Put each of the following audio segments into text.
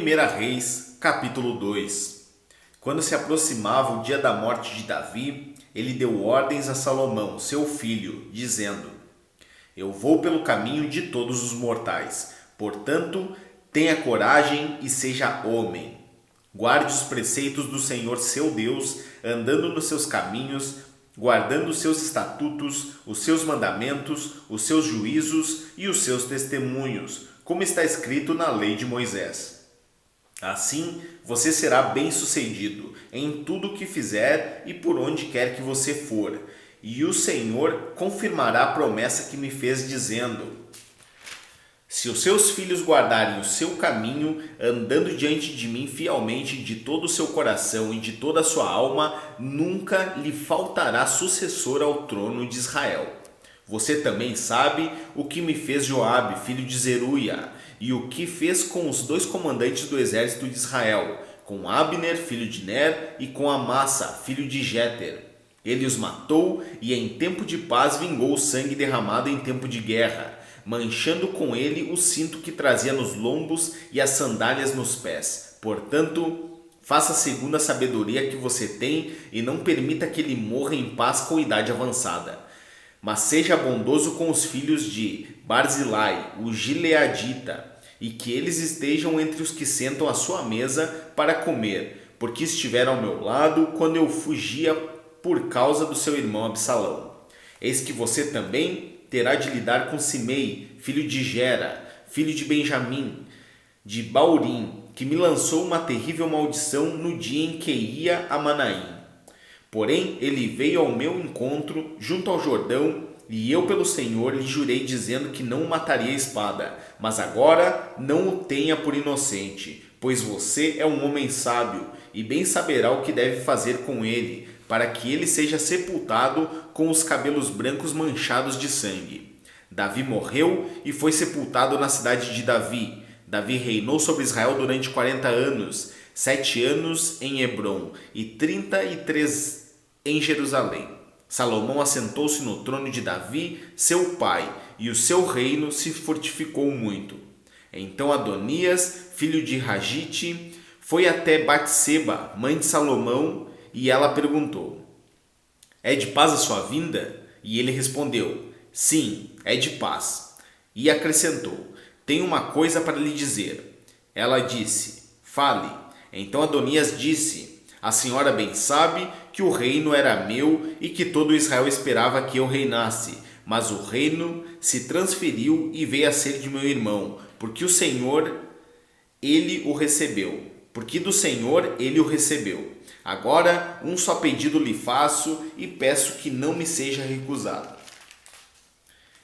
1 Reis, capítulo 2. Quando se aproximava o dia da morte de Davi, ele deu ordens a Salomão, seu filho, dizendo: Eu vou pelo caminho de todos os mortais, portanto, tenha coragem e seja homem. Guarde os preceitos do Senhor seu Deus, andando nos seus caminhos, guardando os seus estatutos, os seus mandamentos, os seus juízos e os seus testemunhos, como está escrito na lei de Moisés. Assim, você será bem-sucedido em tudo o que fizer e por onde quer que você for. E o Senhor confirmará a promessa que me fez, dizendo: Se os seus filhos guardarem o seu caminho, andando diante de mim fielmente de todo o seu coração e de toda a sua alma, nunca lhe faltará sucessor ao trono de Israel. Você também sabe o que me fez Joabe, filho de Zeruia, e o que fez com os dois comandantes do exército de Israel, com Abner, filho de Ner, e com Amassa, filho de Jéter. Ele os matou e em tempo de paz vingou o sangue derramado em tempo de guerra, manchando com ele o cinto que trazia nos lombos e as sandálias nos pés. Portanto, faça segundo a sabedoria que você tem e não permita que ele morra em paz com idade avançada. Mas seja bondoso com os filhos de Barzilai, o Gileadita, e que eles estejam entre os que sentam à sua mesa para comer, porque estiveram ao meu lado quando eu fugia por causa do seu irmão Absalão. Eis que você também terá de lidar com Simei, filho de Gera, filho de Benjamim, de Baurim, que me lançou uma terrível maldição no dia em que ia a Manaim. Porém, ele veio ao meu encontro junto ao Jordão, e eu pelo Senhor lhe jurei dizendo que não o mataria a espada, mas agora não o tenha por inocente, pois você é um homem sábio, e bem saberá o que deve fazer com ele, para que ele seja sepultado com os cabelos brancos manchados de sangue. Davi morreu e foi sepultado na cidade de Davi. Davi reinou sobre Israel durante 40 anos, 7 anos em Hebrom e 33 em Jerusalém. Salomão assentou-se no trono de Davi, seu pai, e o seu reino se fortificou muito. Então Adonias, filho de Hagite, foi até Batseba, mãe de Salomão, e ela perguntou: É de paz a sua vinda? E ele respondeu: Sim, é de paz. E acrescentou: Tenho uma coisa para lhe dizer. Ela disse: Fale. Então Adonias disse: A senhora bem sabe que o reino era meu e que todo Israel esperava que eu reinasse, mas o reino se transferiu e veio a ser de meu irmão, porque do Senhor ele o recebeu. Agora, um só pedido lhe faço e peço que não me seja recusado.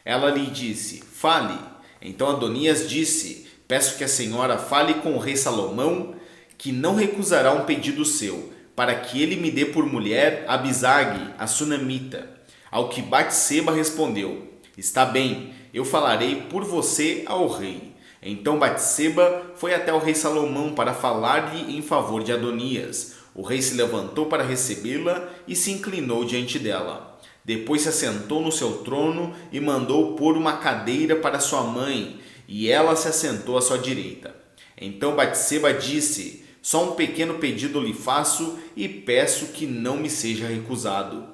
Ela lhe disse: Fale. Então Adonias disse: Peço que a senhora fale com o rei Salomão, que não recusará um pedido seu, para que ele me dê por mulher Abisag, a sunamita. Ao que Batseba respondeu: Está bem, eu falarei por você ao rei. Então Batseba foi até o rei Salomão para falar-lhe em favor de Adonias. O rei se levantou para recebê-la e se inclinou diante dela. Depois se assentou no seu trono e mandou pôr uma cadeira para sua mãe, e ela se assentou à sua direita. Então Batseba disse: Só um pequeno pedido lhe faço e peço que não me seja recusado.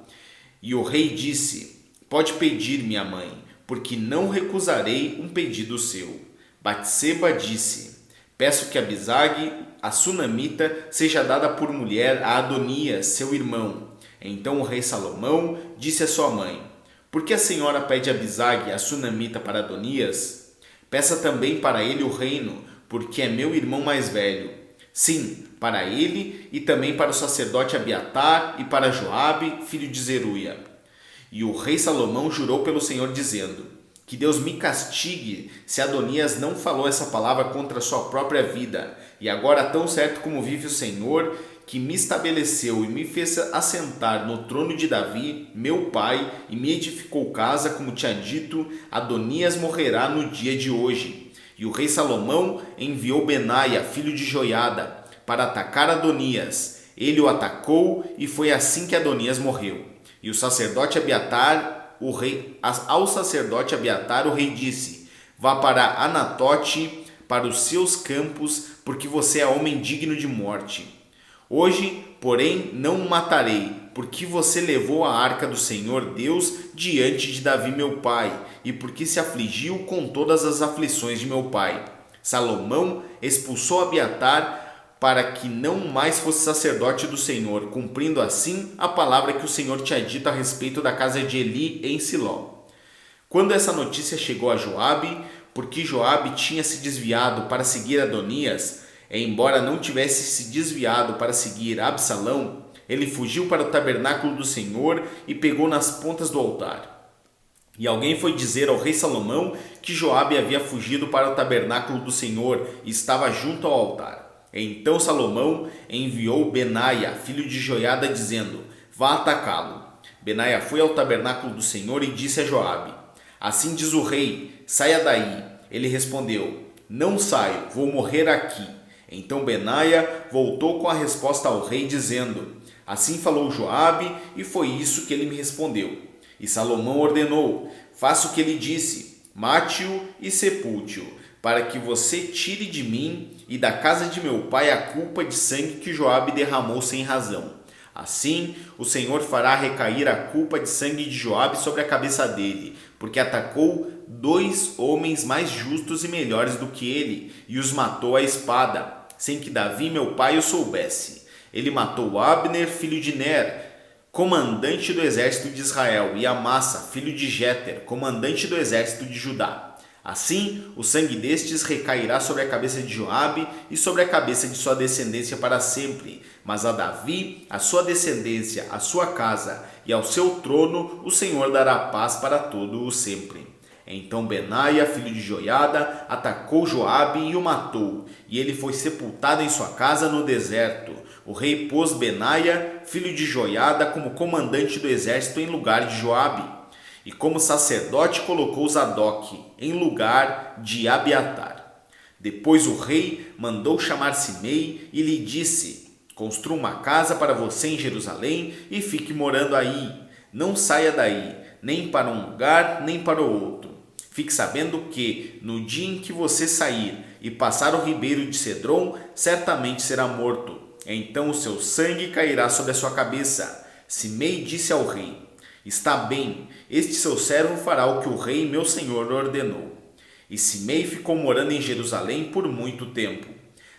E o rei disse: Pode pedir, minha mãe, porque não recusarei um pedido seu. Batseba disse: Peço que Abisag, a sunamita, seja dada por mulher a Adonias, seu irmão. Então o rei Salomão disse à sua mãe: Por que a senhora pede Abisag, a sunamita, para Adonias? Peça também para ele o reino, porque é meu irmão mais velho. Sim, para ele e também para o sacerdote Abiatar e para Joabe, filho de Zeruia. E o rei Salomão jurou pelo Senhor, dizendo: Que Deus me castigue se Adonias não falou essa palavra contra a sua própria vida. E agora, tão certo como vive o Senhor, que me estabeleceu e me fez assentar no trono de Davi, meu pai, e me edificou casa, como tinha dito, Adonias morrerá no dia de hoje. E o rei Salomão enviou Benaia, filho de Joiada, para atacar Adonias. Ele o atacou e foi assim que Adonias morreu. E o sacerdote Abiatar, ao sacerdote Abiatar, o rei disse: Vá para Anatote, para os seus campos, porque você é homem digno de morte. Hoje, porém, não o matarei, porque você levou a arca do Senhor Deus diante de Davi meu pai, e porque se afligiu com todas as aflições de meu pai. Salomão expulsou Abiatar para que não mais fosse sacerdote do Senhor, cumprindo assim a palavra que o Senhor tinha dito a respeito da casa de Eli em Siló. Quando essa notícia chegou a Joabe, porque Joabe tinha se desviado para seguir Adonias, embora não tivesse se desviado para seguir Absalão, ele fugiu para o tabernáculo do Senhor e pegou nas pontas do altar. E alguém foi dizer ao rei Salomão que Joabe havia fugido para o tabernáculo do Senhor e estava junto ao altar. Então Salomão enviou Benaia, filho de Joiada, dizendo: vá atacá-lo. Benaia foi ao tabernáculo do Senhor e disse a Joabe: assim diz o rei, saia daí. Ele respondeu: não saio, vou morrer aqui. Então Benaia voltou com a resposta ao rei, dizendo: assim falou Joabe, e foi isso que ele me respondeu. E Salomão ordenou: faça o que ele disse, mate-o e sepulte-o, para que você tire de mim e da casa de meu pai a culpa de sangue que Joabe derramou sem razão. Assim, o Senhor fará recair a culpa de sangue de Joabe sobre a cabeça dele, porque atacou 2 homens mais justos e melhores do que ele, e os matou à espada, sem que Davi, meu pai, o soubesse. Ele matou Abner, filho de Ner, comandante do exército de Israel, e Amassa, filho de Jéter, comandante do exército de Judá. Assim, o sangue destes recairá sobre a cabeça de Joabe e sobre a cabeça de sua descendência para sempre. Mas a Davi, a sua descendência, a sua casa e ao seu trono, o Senhor dará paz para todo o sempre. Então Benaia, filho de Joiada, atacou Joabe e o matou, e ele foi sepultado em sua casa no deserto. O rei pôs Benaia, filho de Joiada, como comandante do exército em lugar de Joabe. E como sacerdote colocou Zadok em lugar de Abiatar. Depois o rei mandou chamar Simei e lhe disse: construa uma casa para você em Jerusalém e fique morando aí. Não saia daí, nem para um lugar, nem para o outro. Fique sabendo que, no dia em que você sair e passar o ribeiro de Cedron, certamente será morto. Então o seu sangue cairá sobre a sua cabeça. Simei disse ao rei: está bem, este seu servo fará o que o rei meu senhor ordenou. E Simei ficou morando em Jerusalém por muito tempo.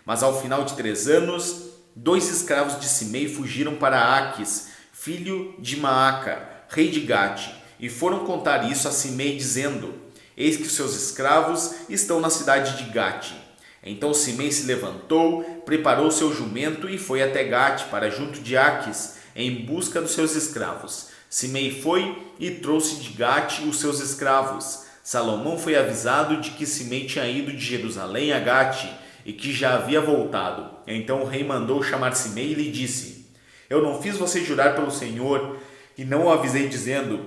Mas ao final de 3 anos, 2 escravos de Simei fugiram para Aquis, filho de Maaca, rei de Gate, e foram contar isso a Simei, dizendo: eis que os seus escravos estão na cidade de Gate. Então Simei se levantou, preparou seu jumento e foi até Gate, para junto de Aquis, em busca dos seus escravos. Simei foi e trouxe de Gate os seus escravos. Salomão foi avisado de que Simei tinha ido de Jerusalém a Gate e que já havia voltado. Então o rei mandou chamar Simei e lhe disse: eu não fiz você jurar pelo Senhor e não o avisei dizendo: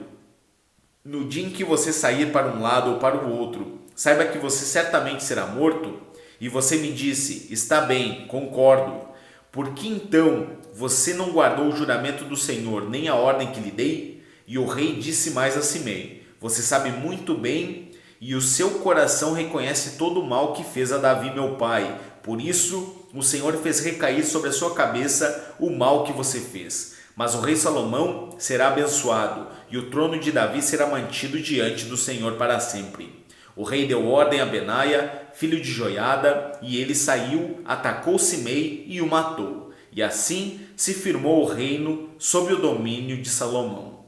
no dia em que você sair para um lado ou para o outro, saiba que você certamente será morto? E você me disse: está bem, concordo. Por que então você não guardou o juramento do Senhor, nem a ordem que lhe dei? E o rei disse mais a Simei: você sabe muito bem, e o seu coração reconhece todo o mal que fez a Davi meu pai. Por isso, o Senhor fez recair sobre a sua cabeça o mal que você fez. Mas o rei Salomão será abençoado, e o trono de Davi será mantido diante do Senhor para sempre. O rei deu ordem a Benaia, filho de Joiada, e ele saiu, atacou Simei e o matou. E assim se firmou o reino sob o domínio de Salomão.